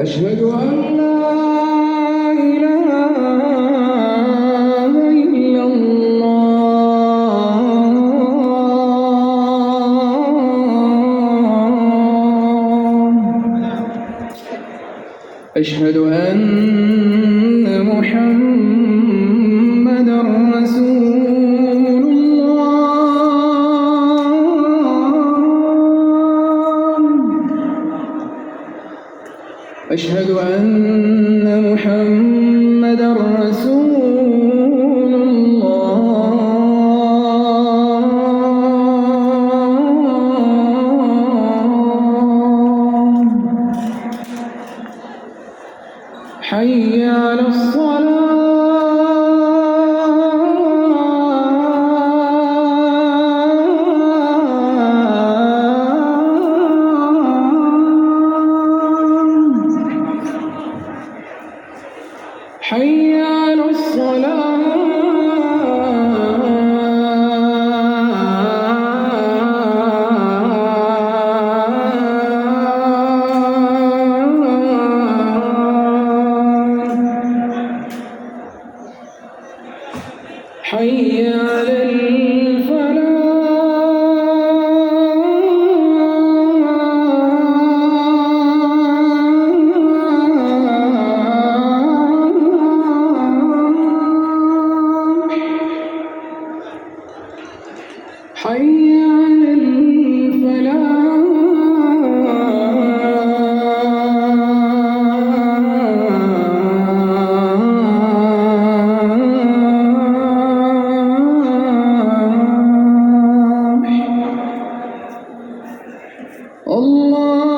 أشهد أن لا إله إلا الله. أشهد أن محمدًا رسول الله. أشهد أن محمدًا رسول الله. حي على الصلاة. حي على الصلاة. حي على الفلاح. حي على الفلاح. الله